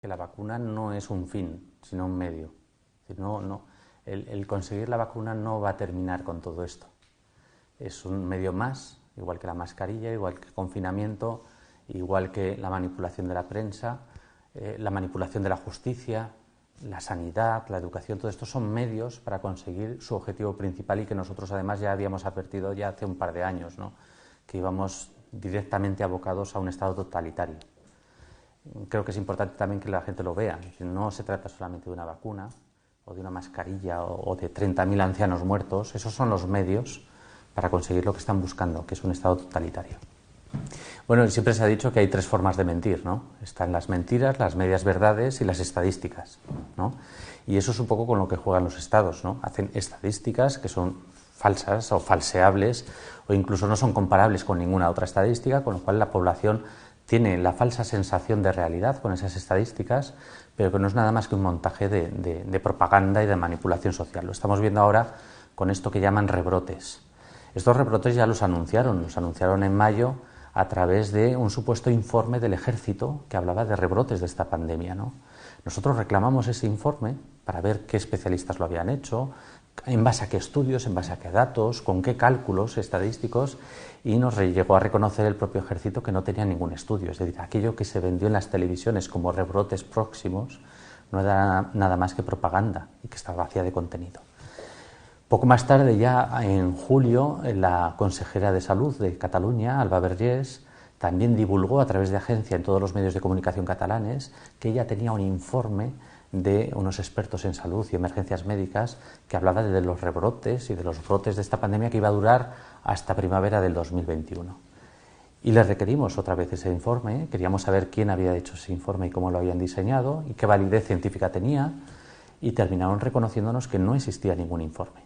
que la vacuna no es un fin, sino un medio. Es decir, el conseguir la vacuna no va a terminar con todo esto. Es un medio más, igual que la mascarilla, igual que el confinamiento, igual que la manipulación de la prensa, la manipulación de la justicia, la sanidad, la educación, todo esto son medios para conseguir su objetivo principal y que nosotros además ya habíamos advertido ya hace un par de años, ¿no? Que íbamos directamente abocados a un estado totalitario. Creo que es importante también que la gente lo vea. No se trata solamente de una vacuna o de una mascarilla o de 30.000 ancianos muertos. Esos son los medios para conseguir lo que están buscando, que es un estado totalitario. Bueno, siempre se ha dicho que hay tres formas de mentir, ¿no? Están las mentiras, las medias verdades y las estadísticas, ¿no? Y eso es un poco con lo que juegan los estados, ¿no? Hacen estadísticas que son falsas o falseables o incluso no son comparables con ninguna otra estadística, con lo cual la población tiene la falsa sensación de realidad con esas estadísticas, pero que no es nada más que un montaje de propaganda y de manipulación social. Lo estamos viendo ahora con esto que llaman rebrotes. Estos rebrotes ya los anunciaron en mayo a través de un supuesto informe del Ejército que hablaba de rebrotes de esta pandemia, ¿no? Nosotros reclamamos ese informe para ver qué especialistas lo habían hecho, en base a qué estudios, en base a qué datos, con qué cálculos estadísticos, y nos llegó a reconocer el propio Ejército que no tenía ningún estudio. Es decir, aquello que se vendió en las televisiones como rebrotes próximos no era nada más que propaganda y que estaba vacía de contenido. Poco más tarde, ya en julio, la consejera de Salud de Cataluña, Alba Vergés, también divulgó a través de agencia en todos los medios de comunicación catalanes que ella tenía un informe de unos expertos en salud y emergencias médicas que hablaba de los rebrotes y de los brotes de esta pandemia que iba a durar hasta primavera del 2021. Y les requerimos otra vez ese informe, queríamos saber quién había hecho ese informe y cómo lo habían diseñado y qué validez científica tenía, y terminaron reconociéndonos que no existía ningún informe.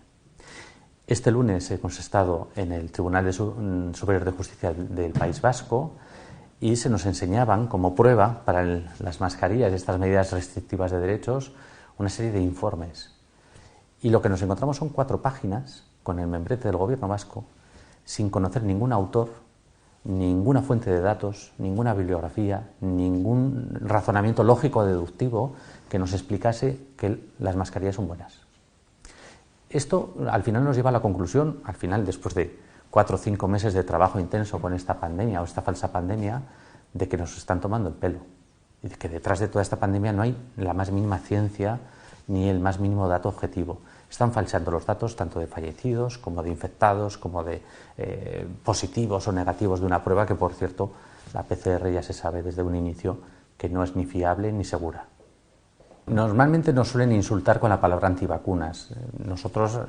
Este lunes hemos estado en el Tribunal Superior de Justicia del País Vasco y se nos enseñaban como prueba para las mascarillas y estas medidas restrictivas de derechos una serie de informes. Y lo que nos encontramos son 4 páginas con el membrete del Gobierno vasco sin conocer ningún autor, ninguna fuente de datos, ninguna bibliografía, ningún razonamiento lógico o deductivo que nos explicase que las mascarillas son buenas. Esto al final nos lleva a la conclusión, al final después de 4 o 5 meses de trabajo intenso con esta pandemia o esta falsa pandemia, de que nos están tomando el pelo y de que detrás de toda esta pandemia no hay la más mínima ciencia ni el más mínimo dato objetivo. Están falseando los datos tanto de fallecidos como de infectados, como de positivos o negativos de una prueba que, por cierto, la PCR ya se sabe desde un inicio que no es ni fiable ni segura. Normalmente nos suelen insultar con la palabra antivacunas. Nosotros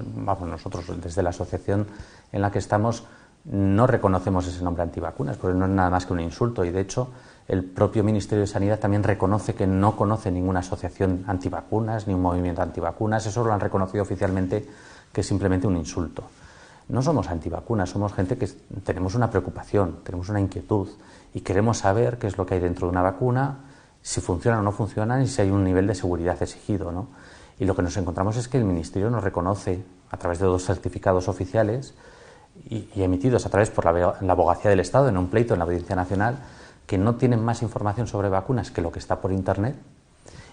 desde la asociación en la que estamos no reconocemos ese nombre antivacunas porque no es nada más que un insulto, y de hecho el propio Ministerio de Sanidad también reconoce que no conoce ninguna asociación antivacunas ni un movimiento antivacunas. Eso lo han reconocido oficialmente, que es simplemente un insulto. No somos antivacunas, somos gente que tenemos una preocupación, tenemos una inquietud y queremos saber qué es lo que hay dentro de una vacuna, si funcionan o no funcionan y si hay un nivel de seguridad exigido, ¿no? Y lo que nos encontramos es que el Ministerio nos reconoce a través de 2 certificados oficiales y emitidos a través por la Abogacía del Estado en un pleito en la Audiencia Nacional, que no tienen más información sobre vacunas que lo que está por Internet,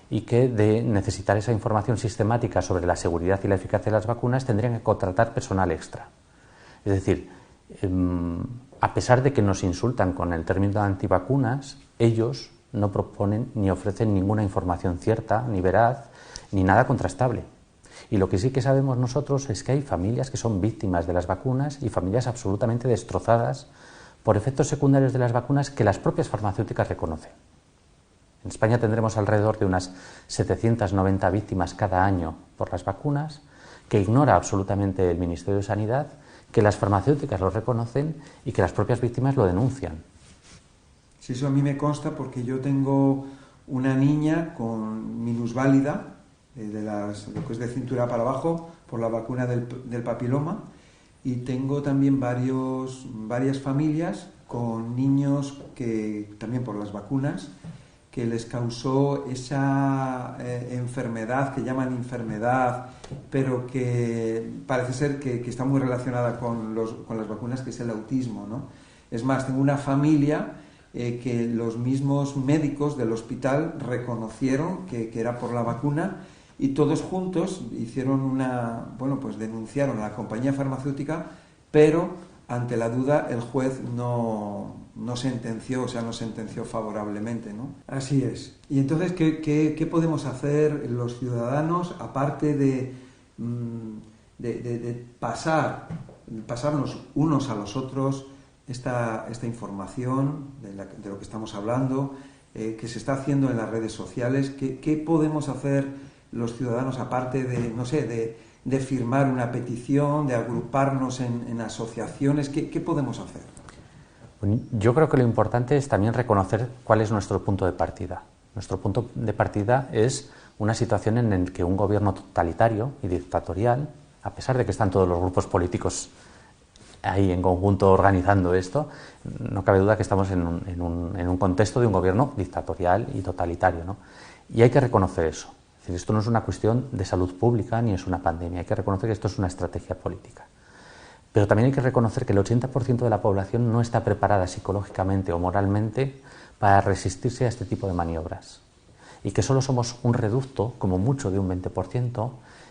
y que de necesitar esa información sistemática sobre la seguridad y la eficacia de las vacunas tendrían que contratar personal extra. Es decir, a pesar de que nos insultan con el término de antivacunas, ellos no proponen ni ofrecen ninguna información cierta, ni veraz, ni nada contrastable. Y lo que sí que sabemos nosotros es que hay familias que son víctimas de las vacunas y familias absolutamente destrozadas por efectos secundarios de las vacunas que las propias farmacéuticas reconocen. En España tendremos alrededor de unas 790 víctimas cada año por las vacunas, que ignora absolutamente el Ministerio de Sanidad, que las farmacéuticas lo reconocen y que las propias víctimas lo denuncian. Sí, eso a mí me consta porque yo tengo una niña con minusválida, lo que es de cintura para abajo, por la vacuna del papiloma, y tengo también varias familias con niños que también por las vacunas, que les causó esa enfermedad que llaman enfermedad, pero que parece ser que está muy relacionada con las vacunas, que es el autismo, ¿no? Es más, tengo una familia que los mismos médicos del hospital reconocieron que era por la vacuna, y todos juntos hicieron denunciaron a la compañía farmacéutica, pero ante la duda el juez no sentenció favorablemente, ¿no? Así es. Y entonces, ¿qué podemos hacer los ciudadanos, aparte de pasarnos unos a los otros esta información de lo que estamos hablando, que se está haciendo en las redes sociales? ¿Qué podemos hacer los ciudadanos, aparte de firmar una petición, de agruparnos en asociaciones? ¿Qué podemos hacer? Yo creo que lo importante es también reconocer cuál es nuestro punto de partida. Nuestro punto de partida es una situación en la que un gobierno totalitario y dictatorial, a pesar de que están todos los grupos políticos ahí en conjunto organizando esto, no cabe duda que estamos en un contexto de un gobierno dictatorial y totalitario, ¿no? Y hay que reconocer eso. Es decir, esto no es una cuestión de salud pública ni es una pandemia, hay que reconocer que esto es una estrategia política. Pero también hay que reconocer que el 80% de la población no está preparada psicológicamente o moralmente para resistirse a este tipo de maniobras. Y que solo somos un reducto, como mucho, de un 20%,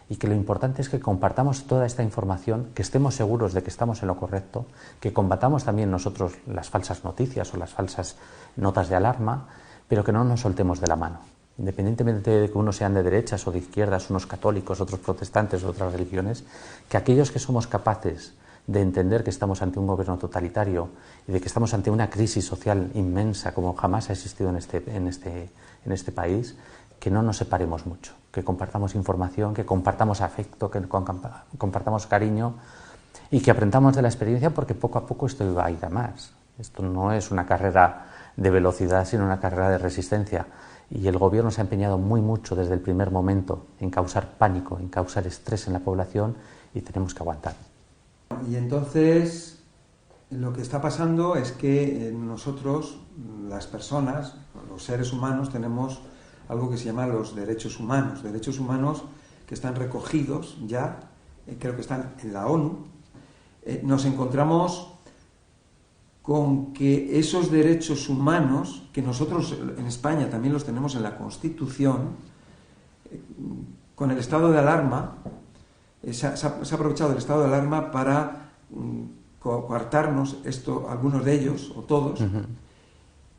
y que lo importante es que compartamos toda esta información, que estemos seguros de que estamos en lo correcto, que combatamos también nosotros las falsas noticias o las falsas notas de alarma, pero que no nos soltemos de la mano. Independientemente de que unos sean de derechas o de izquierdas, unos católicos, otros protestantes o otras religiones, que aquellos que somos capaces de entender que estamos ante un gobierno totalitario y de que estamos ante una crisis social inmensa como jamás ha existido en este país, que no nos separemos mucho, que compartamos información, que compartamos afecto, que compartamos cariño y que aprendamos de la experiencia, porque poco a poco esto va a ir a más. Esto no es una carrera de velocidad, sino una carrera de resistencia. Y el gobierno se ha empeñado muy mucho desde el primer momento en causar pánico, en causar estrés en la población, y tenemos que aguantar. Y entonces lo que está pasando es que nosotros, las personas, los seres humanos, tenemos algo que se llama los derechos humanos que están recogidos ya, creo que están en la ONU. Nos encontramos con que esos derechos humanos, que nosotros en España también los tenemos en la Constitución, con el estado de alarma, se ha aprovechado el estado de alarma para coartarnos algunos de ellos, o todos. Uh-huh.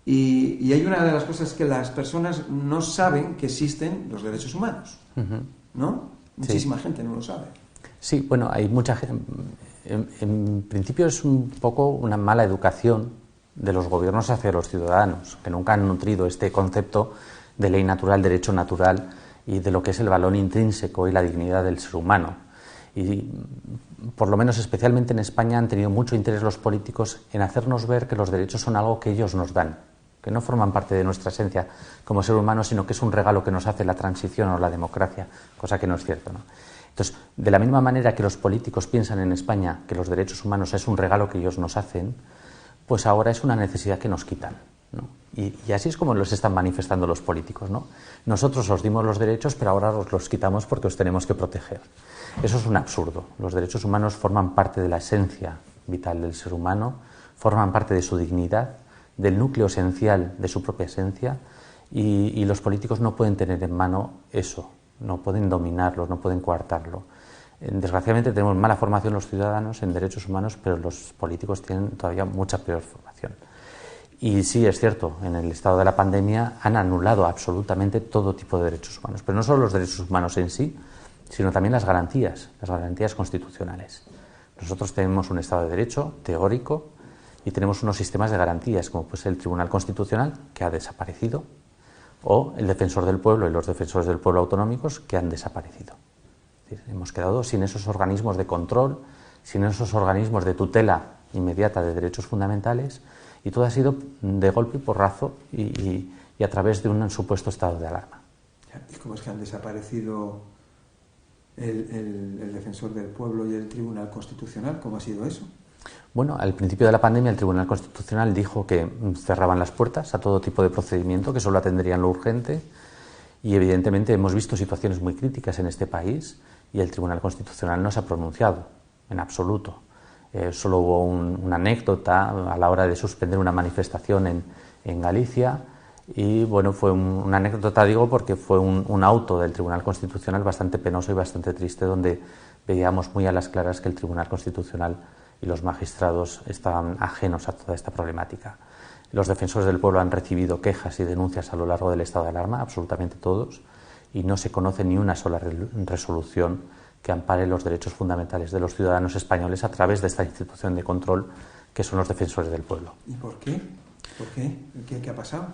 Y hay una de las cosas que las personas no saben, que existen los derechos humanos, uh-huh. ¿No? Muchísima gente no lo sabe. Sí, bueno, hay mucha gente. En principio es un poco una mala educación de los gobiernos hacia los ciudadanos, que nunca han nutrido este concepto de ley natural, derecho natural y de lo que es el valor intrínseco y la dignidad del ser humano. Y por lo menos especialmente en España han tenido mucho interés los políticos en hacernos ver que los derechos son algo que ellos nos dan, que no forman parte de nuestra esencia como ser humano, sino que es un regalo que nos hace la transición o la democracia, cosa que no es cierto, ¿no? Entonces, de la misma manera que los políticos piensan en España que los derechos humanos es un regalo que ellos nos hacen, pues ahora es una necesidad que nos quitan, ¿no? Y así es como los están manifestando los políticos, ¿no? Nosotros os dimos los derechos, pero ahora os los quitamos porque os tenemos que proteger. Eso es un absurdo. Los derechos humanos forman parte de la esencia vital del ser humano, forman parte de su dignidad, del núcleo esencial de su propia esencia, y los políticos no pueden tener en mano eso, no pueden dominarlo, no pueden coartarlo. Desgraciadamente tenemos mala formación los ciudadanos en derechos humanos, pero los políticos tienen todavía mucha peor formación. Y sí, es cierto, en el estado de la pandemia han anulado absolutamente todo tipo de derechos humanos, pero no solo los derechos humanos en sí, sino también las garantías constitucionales. Nosotros tenemos un Estado de Derecho teórico y tenemos unos sistemas de garantías, como pues el Tribunal Constitucional, que ha desaparecido, o el Defensor del Pueblo y los Defensores del Pueblo autonómicos, que han desaparecido. Es decir, hemos quedado sin esos organismos de control, sin esos organismos de tutela inmediata de derechos fundamentales, y todo ha sido de golpe y porrazo y a través de un supuesto estado de alarma. ¿Y cómo es que han desaparecido el Defensor del Pueblo y el Tribunal Constitucional? ¿Cómo ha sido eso? Bueno, al principio de la pandemia el Tribunal Constitucional dijo que cerraban las puertas a todo tipo de procedimiento, que solo atenderían lo urgente, y evidentemente hemos visto situaciones muy críticas en este país y el Tribunal Constitucional no se ha pronunciado en absoluto. Solo hubo una anécdota a la hora de suspender una manifestación en Galicia. Y bueno, fue una anécdota, digo, porque fue un auto del Tribunal Constitucional bastante penoso y bastante triste, donde veíamos muy a las claras que el Tribunal Constitucional y los magistrados estaban ajenos a toda esta problemática. Los defensores del pueblo han recibido quejas y denuncias a lo largo del estado de alarma, absolutamente todos, y no se conoce ni una sola resolución que ampare los derechos fundamentales de los ciudadanos españoles a través de esta institución de control que son los defensores del pueblo. ¿Y por qué? ¿Por qué? ¿Qué ha pasado?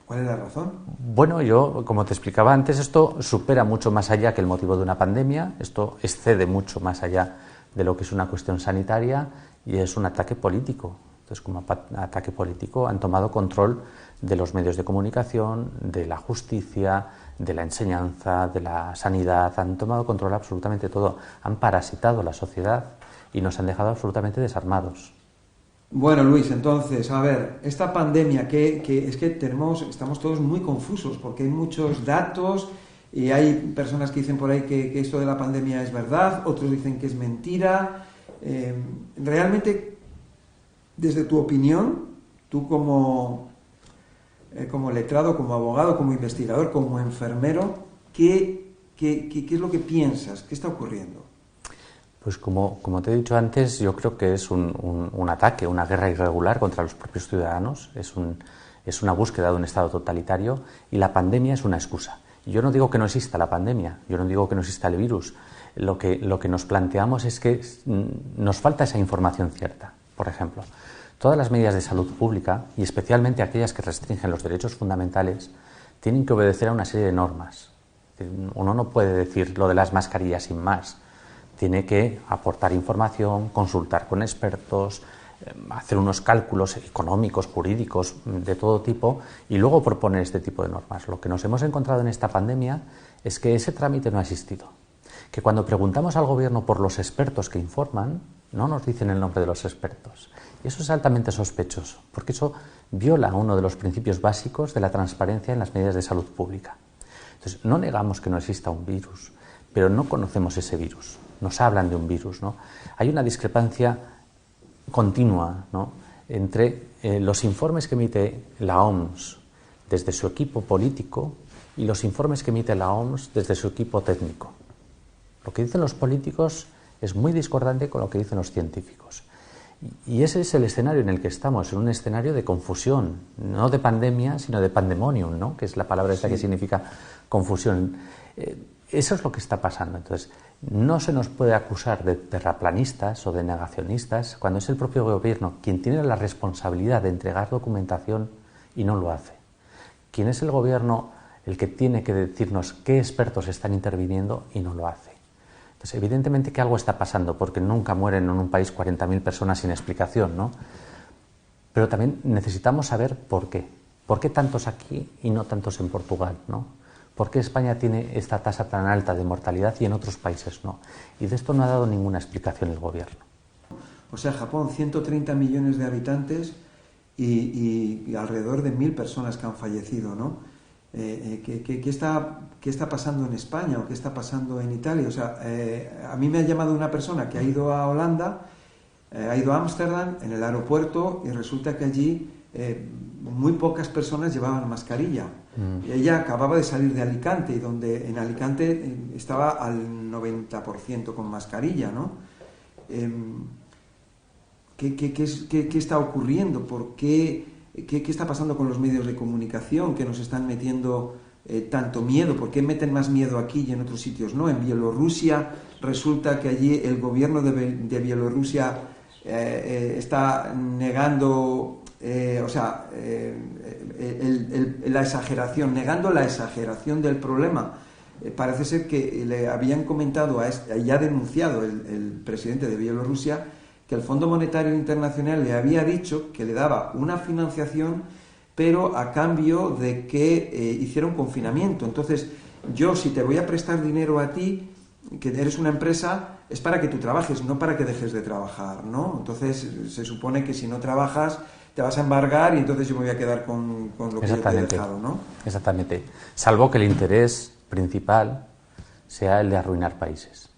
¿Cuál es la razón? Bueno, yo, como te explicaba antes, esto supera mucho más allá que el motivo de una pandemia, esto excede mucho más allá de lo que es una cuestión sanitaria y es un ataque político. Entonces, como ataque político, han tomado control de los medios de comunicación, de la justicia, de la enseñanza, de la sanidad, han tomado control absolutamente todo, han parasitado la sociedad y nos han dejado absolutamente desarmados. Bueno, Luis, entonces, a ver, esta pandemia que es que estamos todos muy confusos porque hay muchos datos y hay personas que dicen por ahí que esto de la pandemia es verdad, otros dicen que es mentira. Realmente, desde tu opinión, tú como letrado, como abogado, como investigador, como enfermero, ¿qué es lo que piensas? ¿Qué está ocurriendo? Pues como te he dicho antes, yo creo que es un ataque, una guerra irregular contra los propios ciudadanos, es una búsqueda de un Estado totalitario y la pandemia es una excusa. Yo no digo que no exista la pandemia, yo no digo que no exista el virus, lo que nos planteamos es que nos falta esa información cierta. Por ejemplo, todas las medidas de salud pública, y especialmente aquellas que restringen los derechos fundamentales, tienen que obedecer a una serie de normas. Uno no puede decir lo de las mascarillas sin más. Tiene que aportar información, consultar con expertos, hacer unos cálculos económicos, jurídicos, de todo tipo, y luego proponer este tipo de normas. Lo que nos hemos encontrado en esta pandemia es que ese trámite no ha existido. Que cuando preguntamos al gobierno por los expertos que informan, no nos dicen el nombre de los expertos. Y eso es altamente sospechoso, porque eso viola uno de los principios básicos de la transparencia en las medidas de salud pública. Entonces, no negamos que no exista un virus, pero no conocemos ese virus. Nos hablan de un virus, ¿no? Hay una discrepancia continua, ¿no?, entre los informes que emite la OMS desde su equipo político y los informes que emite la OMS desde su equipo técnico. Lo que dicen los políticos es muy discordante con lo que dicen los científicos. Y ese es el escenario en el que estamos, en un escenario de confusión, no de pandemia, sino de pandemonium, ¿no?, que es la palabra esta que significa confusión. Eso es lo que está pasando. Entonces, no se nos puede acusar de terraplanistas o de negacionistas cuando es el propio gobierno quien tiene la responsabilidad de entregar documentación y no lo hace. ¿Quién es el gobierno el que tiene que decirnos qué expertos están interviniendo y no lo hace? Entonces, evidentemente que algo está pasando, porque nunca mueren en un país 40.000 personas sin explicación, ¿no? Pero también necesitamos saber por qué. ¿Por qué tantos aquí y no tantos en Portugal, ¿no? ¿Por qué España tiene esta tasa tan alta de mortalidad y en otros países no? Y de esto no ha dado ninguna explicación el gobierno. O sea, Japón, 130 millones de habitantes y alrededor de 1.000 personas que han fallecido, ¿no? ¿Qué está pasando en España o qué está pasando en Italia? O sea, a mí me ha llamado una persona que ha ido a Holanda, ha ido a Ámsterdam, en el aeropuerto, y resulta que allí muy pocas personas llevaban mascarilla. Y ella acababa de salir de Alicante, y donde en Alicante estaba al 90% con mascarilla, ¿no? ¿Qué está ocurriendo? ¿Por qué está pasando con los medios de comunicación que nos están metiendo tanto miedo? ¿Por qué meten más miedo aquí y en otros sitios no? En Bielorrusia resulta que allí el gobierno de Bielorrusia está negando, la exageración, negando la exageración del problema. Parece ser que le habían comentado, y ha denunciado el presidente de Bielorrusia, que el Fondo Monetario Internacional le había dicho que le daba una financiación, pero a cambio de que hiciera un confinamiento. Entonces, yo, si te voy a prestar dinero a ti, que eres una empresa, es para que tú trabajes, no para que dejes de trabajar, ¿no? Entonces, se supone que si no trabajas, te vas a embargar y entonces yo me voy a quedar con lo que yo te he dejado, ¿no? Exactamente. Salvo que el interés principal sea el de arruinar países,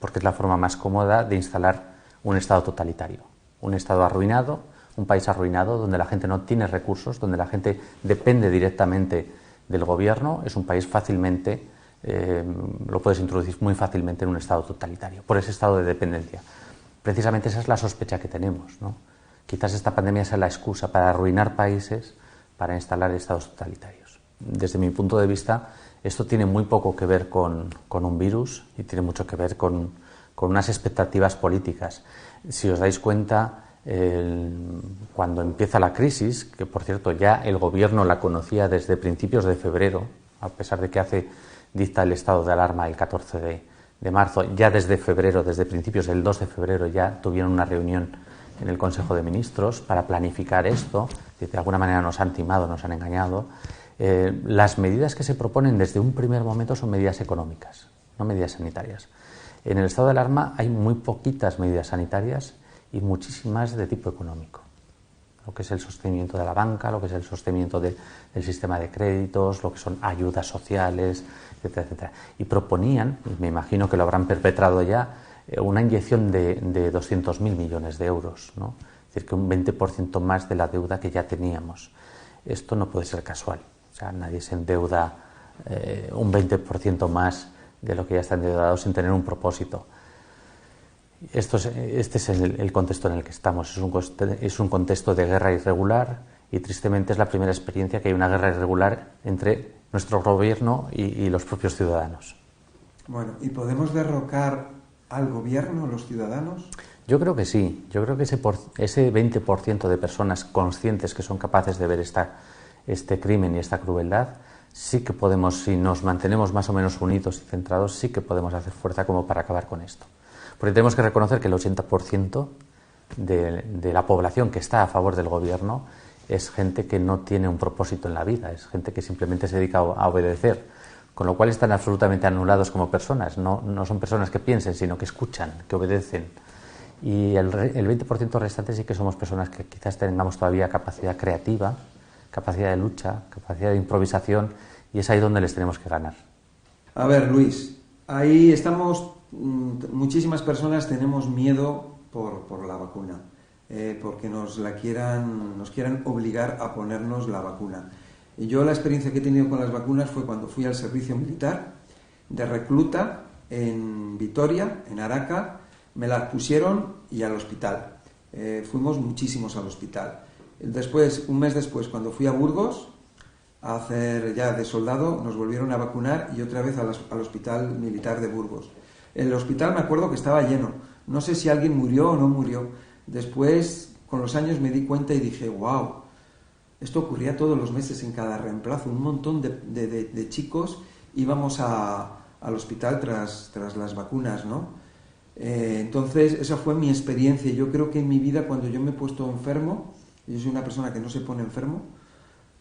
porque es la forma más cómoda de instalar un Estado totalitario. Un Estado arruinado, un país arruinado, donde la gente no tiene recursos, donde la gente depende directamente del gobierno, es un país fácilmente, lo puedes introducir muy fácilmente en un estado totalitario, por ese estado de dependencia. Precisamente esa es la sospecha que tenemos, ¿no? Quizás esta pandemia sea la excusa para arruinar países, para instalar estados totalitarios. Desde mi punto de vista, esto tiene muy poco que ver con un virus y tiene mucho que ver con unas expectativas políticas. Si os dais cuenta, cuando empieza la crisis, que por cierto ya el gobierno la conocía desde principios de febrero, a pesar de que dicta el estado de alarma el 14 de marzo, ya desde febrero, desde principios del 2 de febrero ya tuvieron una reunión en el Consejo de Ministros para planificar esto, de alguna manera nos han timado, nos han engañado. Las medidas que se proponen desde un primer momento son medidas económicas, no medidas sanitarias. En el estado de alarma hay muy poquitas medidas sanitarias y muchísimas de tipo económico. Lo que es el sostenimiento de la banca, lo que es el sostenimiento del sistema de créditos, lo que son ayudas sociales, etcétera, etcétera. Y proponían, y me imagino que lo habrán perpetrado ya, una inyección de 200.000 millones de euros, ¿no? Es decir, que un 20% más de la deuda que ya teníamos. Esto no puede ser casual. O sea, nadie se endeuda un 20% más de lo que ya está endeudado sin tener un propósito. Este es el contexto en el que estamos. Es un contexto de guerra irregular y tristemente es la primera experiencia que hay una guerra irregular entre nuestro gobierno y los propios ciudadanos. Bueno, ¿y podemos derrocar al gobierno, los ciudadanos? Yo creo que sí. Yo creo que ese 20% de personas conscientes que son capaces de ver este crimen y esta crueldad, sí que podemos, si nos mantenemos más o menos unidos y centrados, sí que podemos hacer fuerza como para acabar con esto. Porque tenemos que reconocer que el 80% de la población que está a favor del gobierno es gente que no tiene un propósito en la vida, es gente que simplemente se dedica a obedecer, con lo cual están absolutamente anulados como personas. No son personas que piensen, sino que escuchan, que obedecen. Y el 20% restante sí que somos personas que quizás tengamos todavía capacidad creativa, capacidad de lucha, capacidad de improvisación, y es ahí donde les tenemos que ganar. A ver, Luis, ahí estamos, muchísimas personas tenemos miedo por la vacuna, porque nos quieran obligar a ponernos la vacuna. Y yo la experiencia que he tenido con las vacunas fue cuando fui al servicio militar de recluta en Vitoria, en Araca, me las pusieron y al hospital. Fuimos muchísimos al hospital. Después, un mes después, cuando fui a Burgos a hacer ya de soldado, nos volvieron a vacunar y otra vez al hospital militar de Burgos. El hospital me acuerdo que estaba lleno. No sé si alguien murió o no murió. Después, con los años me di cuenta y dije, wow, esto ocurría todos los meses en cada reemplazo. Un montón de chicos íbamos al hospital tras las vacunas, ¿no? Entonces, esa fue mi experiencia. Yo creo que en mi vida, cuando yo me he puesto enfermo, yo soy una persona que no se pone enfermo,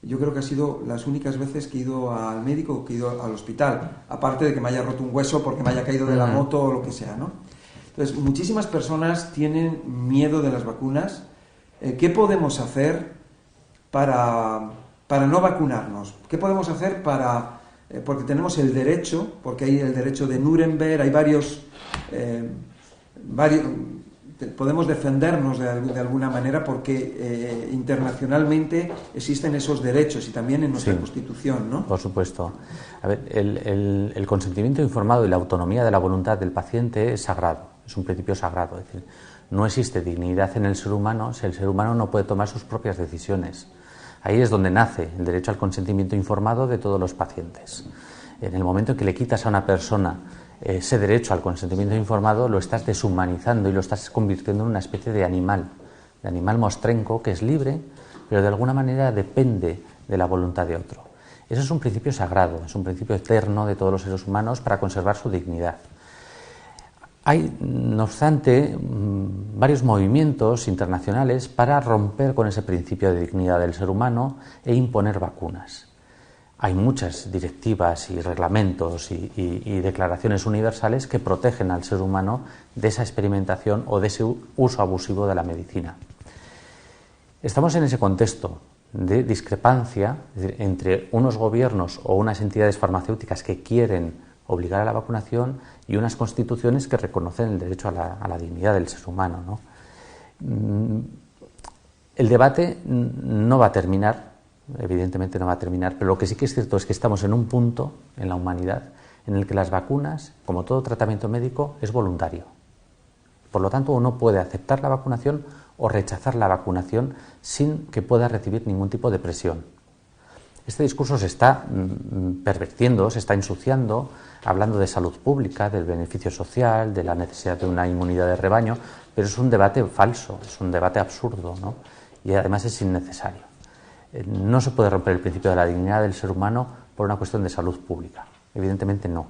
yo creo que ha sido las únicas veces que he ido al médico o que he ido al hospital, aparte de que me haya roto un hueso porque me haya caído de la moto o lo que sea, ¿no? Entonces, muchísimas personas tienen miedo de las vacunas. ¿Qué podemos hacer para no vacunarnos? ¿Qué podemos hacer porque tenemos el derecho, porque hay el derecho de Nuremberg, hay varios podemos defendernos de alguna manera porque internacionalmente existen esos derechos y también en nuestra Constitución, ¿no? Por supuesto. A ver, el consentimiento informado y la autonomía de la voluntad del paciente es sagrado, es un principio sagrado. Es decir, no existe dignidad en el ser humano si el ser humano no puede tomar sus propias decisiones. Ahí es donde nace el derecho al consentimiento informado de todos los pacientes. En el momento en que le quitas a una persona ese derecho al consentimiento informado, lo estás deshumanizando y lo estás convirtiendo en una especie de animal mostrenco que es libre, pero de alguna manera depende de la voluntad de otro. Eso es un principio sagrado, es un principio eterno de todos los seres humanos para conservar su dignidad. Hay, no obstante, varios movimientos internacionales para romper con ese principio de dignidad del ser humano e imponer vacunas. Hay muchas directivas y reglamentos y declaraciones universales que protegen al ser humano de esa experimentación o de ese uso abusivo de la medicina. Estamos en ese contexto de discrepancia, es decir, entre unos gobiernos o unas entidades farmacéuticas que quieren obligar a la vacunación y unas constituciones que reconocen el derecho a la dignidad del ser humano, ¿no? El debate no va a terminar, evidentemente no va a terminar, pero lo que sí que es cierto es que estamos en un punto en la humanidad en el que las vacunas, como todo tratamiento médico, es voluntario. Por lo tanto, uno puede aceptar la vacunación o rechazar la vacunación sin que pueda recibir ningún tipo de presión. Este discurso se está pervirtiendo, se está ensuciando, hablando de salud pública, del beneficio social, de la necesidad de una inmunidad de rebaño, pero es un debate falso, es un debate absurdo, ¿no? Y además es innecesario. No se puede romper el principio de la dignidad del ser humano por una cuestión de salud pública. Evidentemente no,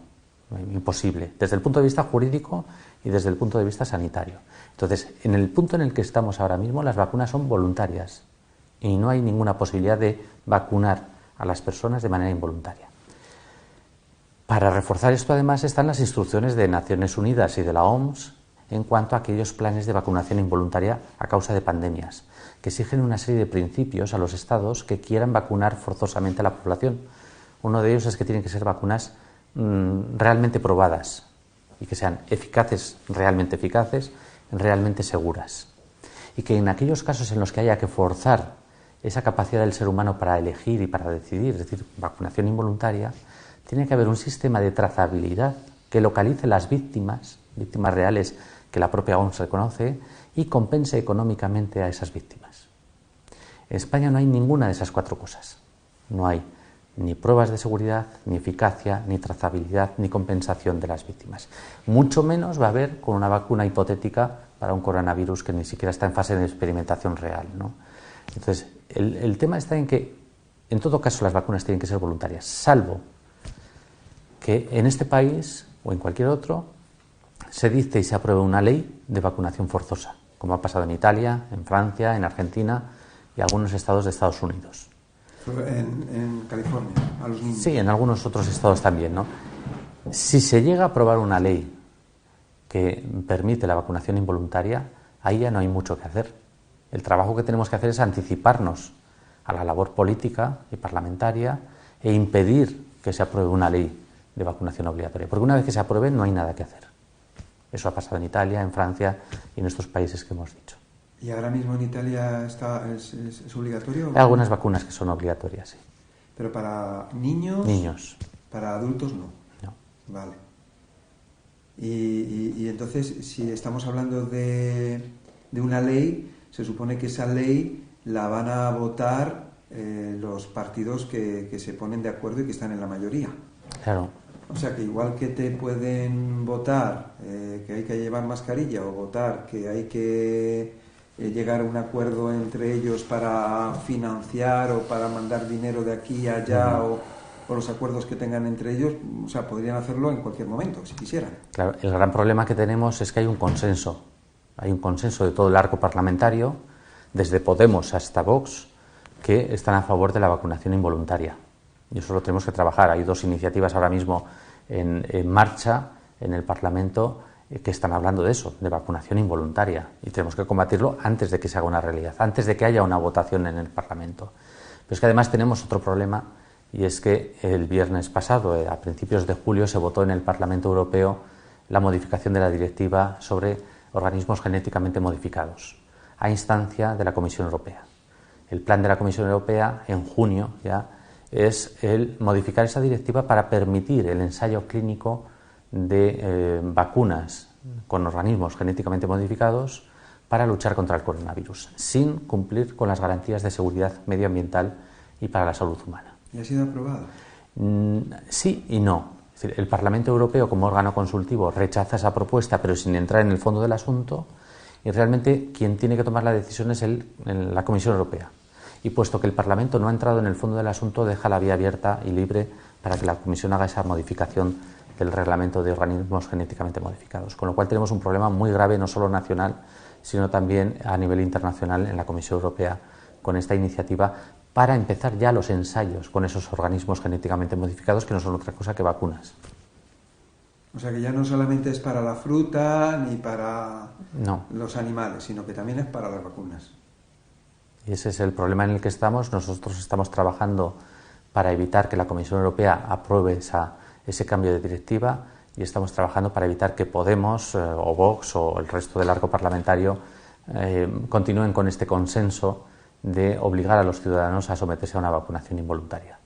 imposible, desde el punto de vista jurídico y desde el punto de vista sanitario. Entonces, en el punto en el que estamos ahora mismo, las vacunas son voluntarias y no hay ninguna posibilidad de vacunar a las personas de manera involuntaria. Para reforzar esto, además, están las instrucciones de Naciones Unidas y de la OMS en cuanto a aquellos planes de vacunación involuntaria a causa de pandemias, que exigen una serie de principios a los estados que quieran vacunar forzosamente a la población. Uno de ellos es que tienen que ser vacunas realmente probadas y que sean eficaces, realmente seguras. Y que en aquellos casos en los que haya que forzar esa capacidad del ser humano para elegir y para decidir, es decir, vacunación involuntaria, tiene que haber un sistema de trazabilidad que localice las víctimas reales que la propia OMS reconoce y compense económicamente a esas víctimas. En España no hay ninguna de esas cuatro cosas. No hay ni pruebas de seguridad, ni eficacia, ni trazabilidad, ni compensación de las víctimas. Mucho menos va a haber con una vacuna hipotética para un coronavirus que ni siquiera está en fase de experimentación real, ¿no? Entonces, el tema está en que, en todo caso, las vacunas tienen que ser voluntarias, salvo que en este país o en cualquier otro se dice y se apruebe una ley de vacunación forzosa, como ha pasado en Italia, en Francia, en Argentina y algunos estados de Estados Unidos. En California, a los niños. Sí, en algunos otros estados también, ¿no? Si se llega a aprobar una ley que permite la vacunación involuntaria, ahí ya no hay mucho que hacer. El trabajo que tenemos que hacer es anticiparnos a la labor política y parlamentaria e impedir que se apruebe una ley de vacunación obligatoria, porque una vez que se apruebe no hay nada que hacer. Eso ha pasado en Italia, en Francia y en estos países que hemos dicho. ¿Y ahora mismo en Italia es obligatorio? Hay algunas vacunas que son obligatorias, sí. ¿Pero para niños? Niños. ¿Para adultos no? No. Vale. Y entonces, si estamos hablando de una ley, se supone que esa ley la van a votar los partidos que se ponen de acuerdo y que están en la mayoría. Claro. O sea que igual que te pueden votar que hay que llevar mascarilla o votar que hay que llegar a un acuerdo entre ellos para financiar o para mandar dinero de aquí a allá o los acuerdos que tengan entre ellos, o sea, podrían hacerlo en cualquier momento, si quisieran. Claro, el gran problema que tenemos es que hay un consenso de todo el arco parlamentario, desde Podemos hasta Vox, que están a favor de la vacunación involuntaria. Y eso lo tenemos que trabajar. Hay dos iniciativas ahora mismo en marcha en el Parlamento que están hablando de eso, de vacunación involuntaria. Y tenemos que combatirlo antes de que se haga una realidad, antes de que haya una votación en el Parlamento. Pero es que además tenemos otro problema, y es que el viernes pasado, a principios de julio, se votó en el Parlamento Europeo la modificación de la directiva sobre organismos genéticamente modificados, a instancia de la Comisión Europea. El plan de la Comisión Europea, en junio ya, es el modificar esa directiva para permitir el ensayo clínico de vacunas con organismos genéticamente modificados para luchar contra el coronavirus, sin cumplir con las garantías de seguridad medioambiental y para la salud humana. ¿Y ha sido aprobada? Sí y no. Es decir, el Parlamento Europeo, como órgano consultivo, rechaza esa propuesta, pero sin entrar en el fondo del asunto, y realmente quien tiene que tomar la decisión es la Comisión Europea. Y puesto que el Parlamento no ha entrado en el fondo del asunto, deja la vía abierta y libre para que la Comisión haga esa modificación del reglamento de organismos genéticamente modificados. Con lo cual tenemos un problema muy grave, no solo nacional, sino también a nivel internacional en la Comisión Europea con esta iniciativa para empezar ya los ensayos con esos organismos genéticamente modificados que no son otra cosa que vacunas. O sea que ya no solamente es para la fruta ni para los animales, sino que también es para las vacunas. Y ese es el problema en el que estamos. Nosotros estamos trabajando para evitar que la Comisión Europea apruebe ese cambio de directiva y estamos trabajando para evitar que Podemos o Vox o el resto del arco parlamentario continúen con este consenso de obligar a los ciudadanos a someterse a una vacunación involuntaria.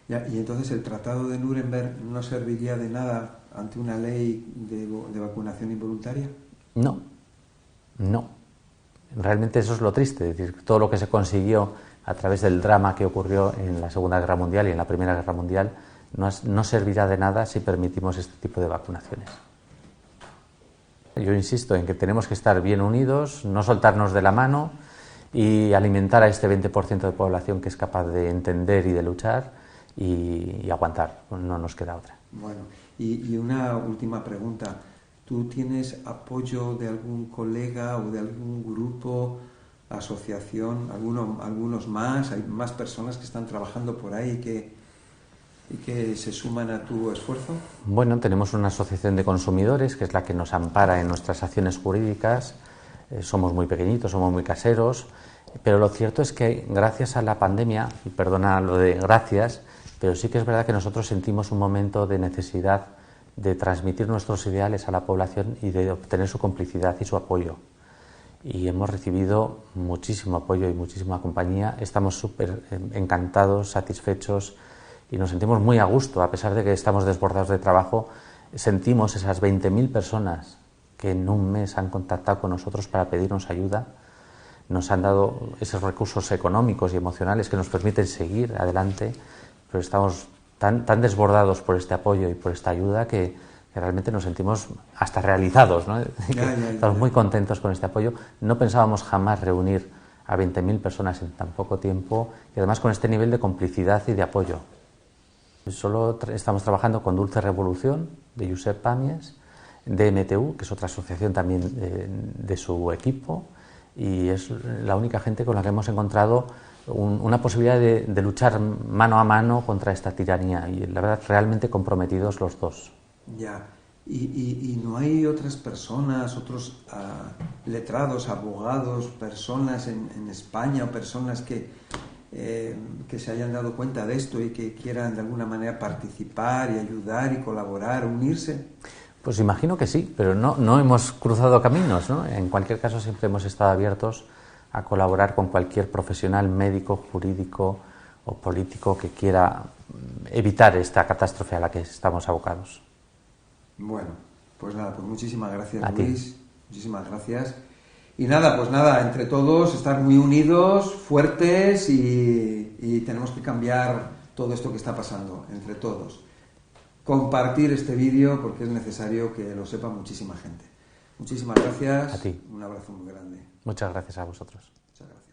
Ya, y entonces el Tratado de Nuremberg no serviría de nada ante una ley de vacunación involuntaria. No. Realmente eso es lo triste, es decir, todo lo que se consiguió a través del drama que ocurrió en la Segunda Guerra Mundial y en la Primera Guerra Mundial no servirá de nada si permitimos este tipo de vacunaciones. Yo insisto en que tenemos que estar bien unidos, no soltarnos de la mano y alimentar a este 20% de población que es capaz de entender y de luchar y aguantar, no nos queda otra. Bueno, y una última pregunta. ¿Tú tienes apoyo de algún colega o de algún grupo, asociación, algunos más? ¿Hay más personas que están trabajando por ahí y que se suman a tu esfuerzo? Bueno, tenemos una asociación de consumidores que es la que nos ampara en nuestras acciones jurídicas. Somos muy pequeñitos, somos muy caseros, pero lo cierto es que gracias a la pandemia, y perdona lo de gracias, pero sí que es verdad que nosotros sentimos un momento de necesidad de transmitir nuestros ideales a la población y de obtener su complicidad y su apoyo. Y hemos recibido muchísimo apoyo y muchísima compañía. Estamos súper encantados, satisfechos y nos sentimos muy a gusto. A pesar de que estamos desbordados de trabajo, sentimos esas 20.000 personas que en un mes han contactado con nosotros para pedirnos ayuda. Nos han dado esos recursos económicos y emocionales que nos permiten seguir adelante, pero estamos tan desbordados por este apoyo y por esta ayuda que realmente nos sentimos hasta realizados, ¿no? Estamos muy contentos con este apoyo. No pensábamos jamás reunir a 20.000 personas en tan poco tiempo y además con este nivel de complicidad y de apoyo. Solo estamos trabajando con Dulce Revolución, de Josep Pàmies, de MTU, que es otra asociación también de su equipo, y es la única gente con la que hemos encontrado una posibilidad de luchar mano a mano contra esta tiranía, y la verdad realmente comprometidos los dos. Ya, y no hay otras personas, otros letrados, abogados, personas en España o personas que se hayan dado cuenta de esto y que quieran de alguna manera participar y ayudar y colaborar, unirse? Pues imagino que sí, pero no hemos cruzado caminos, ¿no? En cualquier caso siempre hemos estado abiertos a colaborar con cualquier profesional médico, jurídico o político que quiera evitar esta catástrofe a la que estamos abocados. Bueno, pues nada, pues muchísimas gracias, A Luis, ti. muchísimas gracias. Y nada, pues nada, entre todos estar muy unidos, fuertes y tenemos que cambiar todo esto que está pasando, entre todos. Compartir este vídeo porque es necesario que lo sepa muchísima gente. Muchísimas gracias. A ti. Un abrazo muy grande. Muchas gracias a vosotros. Muchas gracias.